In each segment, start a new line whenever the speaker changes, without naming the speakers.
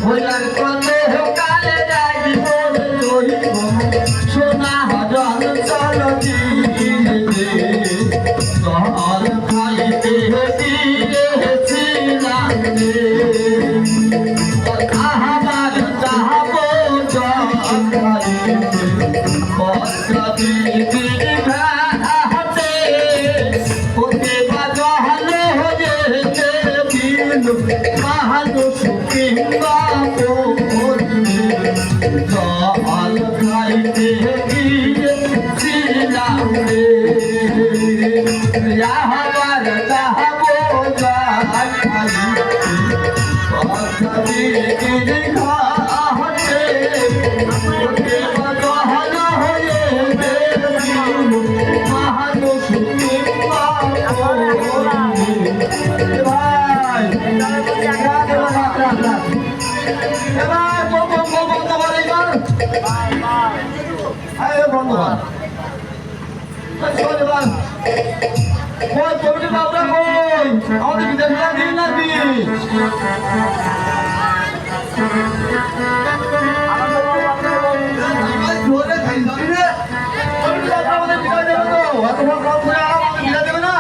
হইলার কত কালে যাইব সোনা হজন চল জল খাইতে দিয়েছিলাম আহাবার চাহব জল খাইতে পত্র দিবি ঘাটে ওতে বাজল হয়েছে বিল মানুষ কিংবা জল খাইতে গিয়েছিলাম আহাবার চাহব জল খাইতে পত্র দিবি ঘাটে ওতে বাজল হয়েছে মানুষ কিংবা ভাই এবার বন্ধ করে এবার বন্ধ কই কমিটি বাবুরা কই আমাদের বিধানসভা দিন না দিন জোরে খাই যাবি রে কমিটি বাবুরা আমাদের বিদায় দেবে তো এত বড় কাজ করে আমাদের বিদায় দেবে না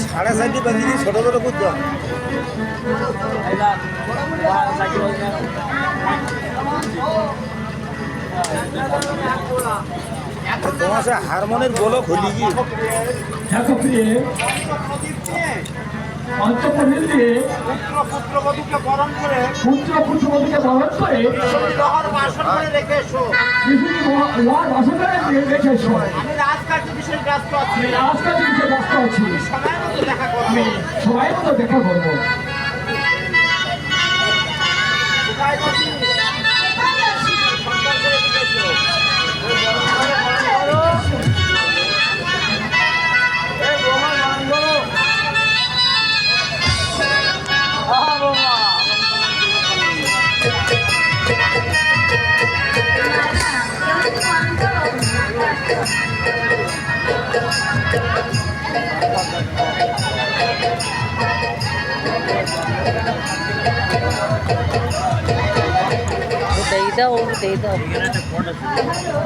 সাড়ে চারটি বাজি ছোট ছোট বুঝতে তোমার সে হারমোনের গোলক হলি কি
পঞ্চপল্লীতে
পুত্রবধূকে বরণ করে
পুত্রবধূকে বরণ করে
লোহার বাসন করে রেখে এসো।
লোহার বাসন করে রেখে এসো।
আমি রাজকার্য বিষয়ে ব্যস্ত আছি।
রাজকার্য বিষয়ে ব্যস্ত আছি।
সময় মতো দেখা করবো।
সময় মতো দেখা করবো।
Udah,